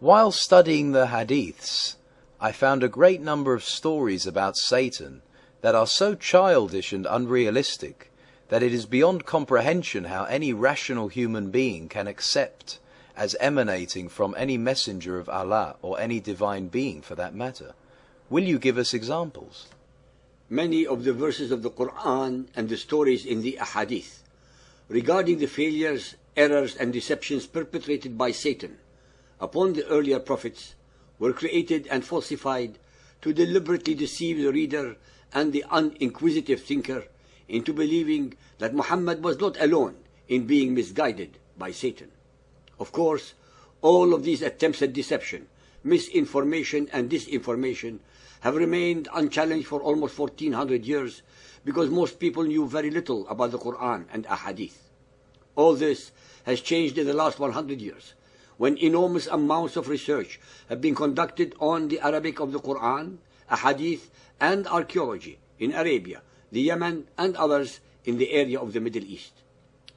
While studying the Hadiths, I found a great number of stories about Satan that are so childish and unrealistic that it is beyond comprehension how any rational human being can accept as emanating from any messenger of Allah or any divine being for that matter. Will you give us examples? Many of the verses of the Quran and the stories in the Ahadith regarding the failures, errors and deceptions perpetrated by Satan upon the earlier prophets were created and falsified to deliberately deceive the reader and the uninquisitive thinker into believing that Muhammad was not alone in being misguided by Satan. Of course, all of these attempts at deception, misinformation and disinformation have remained unchallenged for almost 1400 years because most people knew very little about the Quran and Ahadith. All this has changed in the last 100 years, when enormous amounts of research have been conducted on the Arabic of the Quran, Ahadith, and archaeology in Arabia, the Yemen, and others in the area of the Middle East.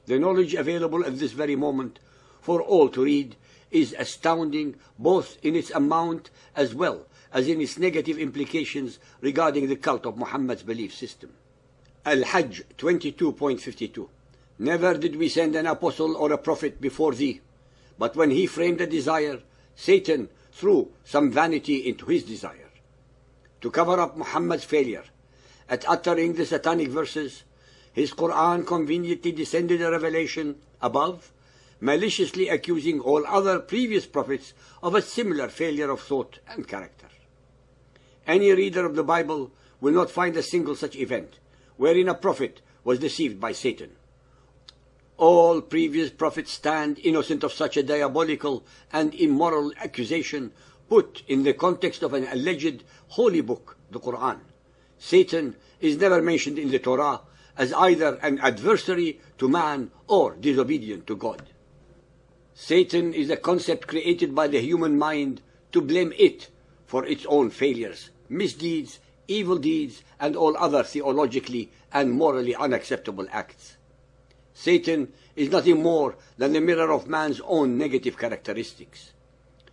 The knowledge available at this very moment for all to read is astounding, both in its amount as well as in its negative implications regarding the cult of Muhammad's belief system. Al-Hajj 22.52. Never did we send an apostle or a prophet before thee, but when he framed a desire, Satan threw some vanity into his desire. To cover up Muhammad's failure at uttering the satanic verses, his Quran conveniently descended a revelation above, maliciously accusing all other previous prophets of a similar failure of thought and character. Any reader of the Bible will not find a single such event wherein a prophet was deceived by Satan. All previous prophets stand innocent of such a diabolical and immoral accusation put in the context of an alleged holy book, the Quran. Satan is never mentioned in the Torah as either an adversary to man or disobedient to God. Satan is a concept created by the human mind to blame it for its own failures, misdeeds, evil deeds, and all other theologically and morally unacceptable acts. Satan is nothing more than the mirror of man's own negative characteristics.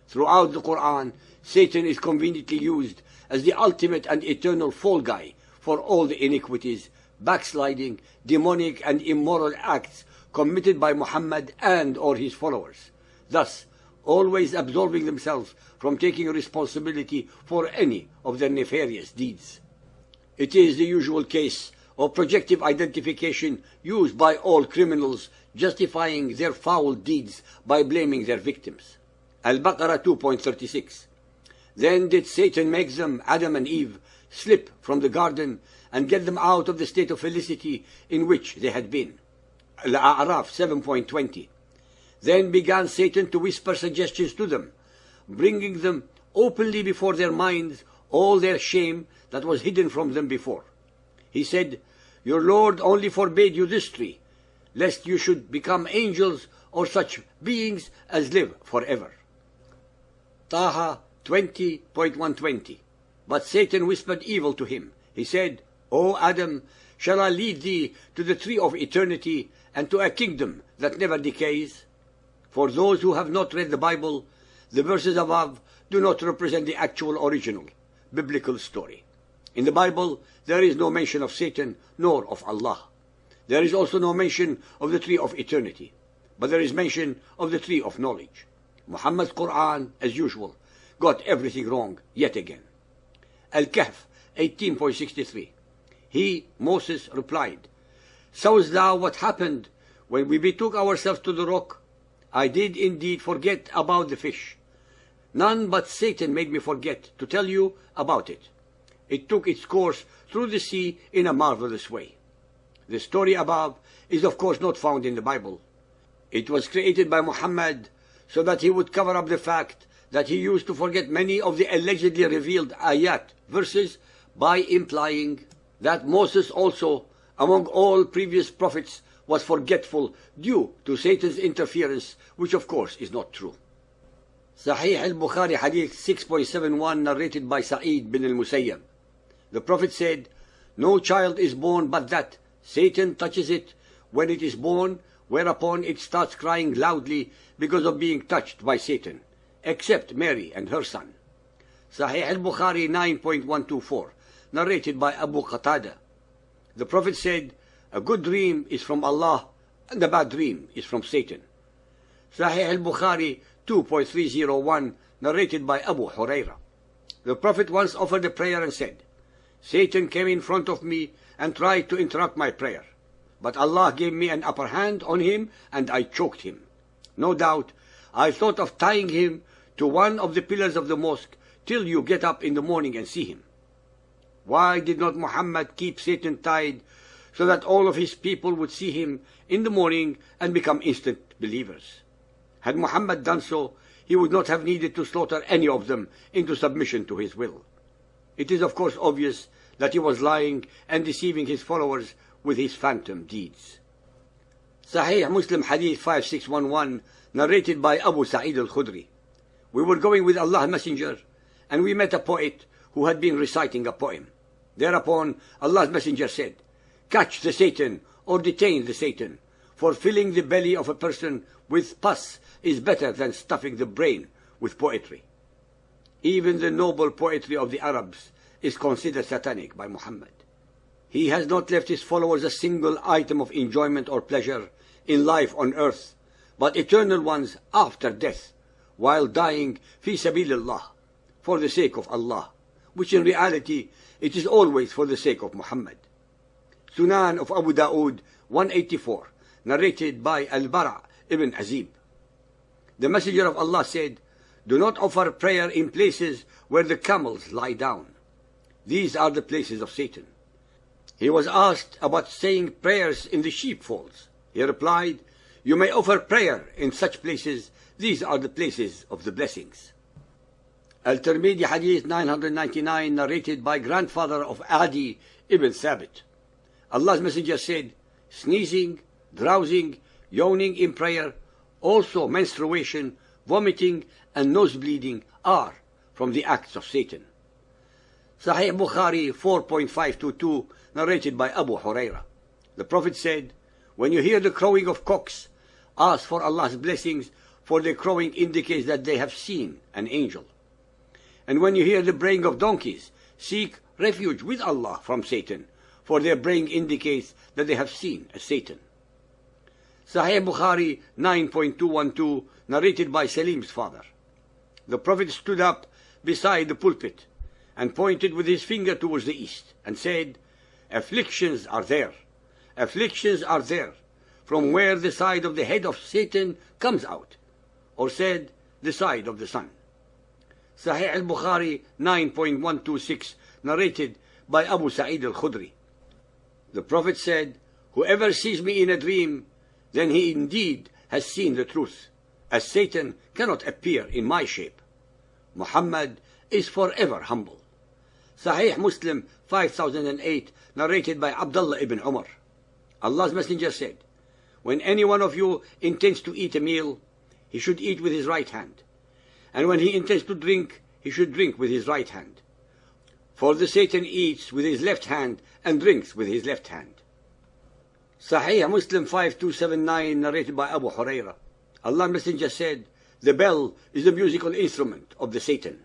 Throughout the Quran, Satan is conveniently used as the ultimate and eternal fall guy for all the iniquities, backsliding, demonic and immoral acts committed by Muhammad and or his followers, thus always absolving themselves from taking responsibility for any of their nefarious deeds. It is the usual case of projective identification used by all criminals, justifying their foul deeds by blaming their victims. Al-Baqarah 2.36. Then did Satan make them, Adam and Eve, slip from the garden and get them out of the state of felicity in which they had been. Al-A'raf 7.20. Then began Satan to whisper suggestions to them, bringing them openly before their minds all their shame that was hidden from them before. He said, "Your Lord only forbade you this tree, lest you should become angels or such beings as live forever." Taha 20.120. But Satan whispered evil to him. He said, "O Adam, shall I lead thee to the tree of eternity and to a kingdom that never decays?" For those who have not read the Bible, the verses above do not represent the actual original biblical story. In the Bible, there is no mention of Satan nor of Allah. There is also no mention of the tree of eternity, but there is mention of the tree of knowledge. Muhammad's Quran, as usual, got everything wrong yet again. Al-Kahf 18.63. He, Moses, replied, "Sawest thou what happened when we betook ourselves to the rock? I did indeed forget about the fish. None but Satan made me forget to tell you about it. It took its course through the sea in a marvelous way." The story above is of course not found in the Bible. It was created by Muhammad so that he would cover up the fact that he used to forget many of the allegedly revealed ayat, verses, by implying that Moses also, among all previous prophets, was forgetful due to Satan's interference, which of course is not true. Sahih al-Bukhari Hadith 6.71, narrated by Sa'id bin al-Musayyab. The Prophet said, "No child is born but that Satan touches it when it is born, whereupon it starts crying loudly because of being touched by Satan. except Mary and her son. Sahih al-Bukhari 9.124, narrated by Abu Qatada. The Prophet said, a good dream is from Allah and a bad dream is from Satan. Sahih al-Bukhari 2.301, narrated by Abu Huraira. The Prophet once offered a prayer and said, Satan came in front of me and tried to interrupt my prayer, but Allah gave me an upper hand on him and I choked him. No doubt, I thought of tying him to one of the pillars of the mosque till you get up in the morning and see him. Why did not Muhammad keep Satan tied so that all of his people would see him in the morning and become instant believers? Had Muhammad done so, he would not have needed to slaughter any of them into submission to his will. It is of course obvious that he was lying and deceiving his followers with his phantom deeds. Sahih Muslim Hadith 5611, narrated by Abu Sa'id al-Khudri. We were going with Allah's Messenger, and we met a poet who had been reciting a poem. Thereupon Allah's Messenger said, catch the Satan, or detain the Satan, for filling the belly of a person with pus is better than stuffing the brain with poetry. Even the noble poetry of the Arabs is considered satanic by Muhammad. He has not left his followers a single item of enjoyment or pleasure in life on earth, but eternal ones after death, while dying fi sabilillah, for the sake of Allah, which in reality it is always for the sake of Muhammad. Sunan of Abu Dawood 184, narrated by Al-Bara' ibn Azib. The Messenger of Allah said, do not offer prayer in places where the camels lie down. These are the places of Satan. He was asked about saying prayers in the sheepfolds. He replied, you may offer prayer in such places. These are the places of the blessings. Al-Tirmidhi Hadith 999, narrated by grandfather of Adi ibn Thabit. Allah's Messenger said, sneezing, drowsing, yawning in prayer, also menstruation, vomiting, and nose bleeding are from the acts of Satan. Sahih Bukhari 4.522, narrated by Abu Huraira. The Prophet said, when you hear the crowing of cocks, ask for Allah's blessings, for their crowing indicates that they have seen an angel. And when you hear the braying of donkeys, seek refuge with Allah from Satan, for their braying indicates that they have seen a Satan. Sahih Bukhari 9.212, narrated by Salim's father. The Prophet stood up beside the pulpit and pointed with his finger towards the east and said, afflictions are there, from where the side of the head of Satan comes out, or said, the side of the sun. Sahih al-Bukhari 9.126, narrated by Abu Sa'id al-Khudri. The Prophet said, whoever sees me in a dream, then he indeed has seen the truth, as Satan cannot appear in my shape. Muhammad is forever humble. Sahih Muslim 5008, narrated by Abdullah ibn Umar. Allah's Messenger said, when any one of you intends to eat a meal, he should eat with his right hand. And when he intends to drink, he should drink with his right hand. For the Satan eats with his left hand and drinks with his left hand. Sahih Muslim 5279, narrated by Abu Huraira. Allah's Messenger said, the bell is the musical instrument of the Satan.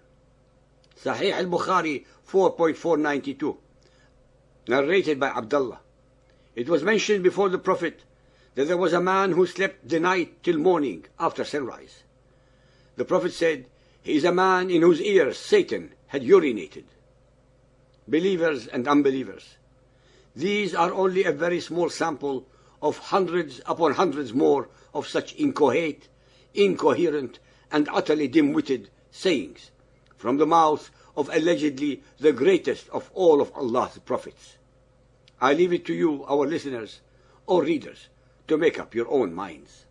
Sahih al-Bukhari 4.492, narrated by Abdullah. It was mentioned before the Prophet that there was a man who slept the night till morning after sunrise. The Prophet said, he is a man in whose ears Satan had urinated. Believers and unbelievers, these are only a very small sample of hundreds upon hundreds more of such incoherent, and utterly dim-witted sayings from the mouth of allegedly the greatest of all of Allah's prophets. I leave it to you, our listeners or readers, to make up your own minds.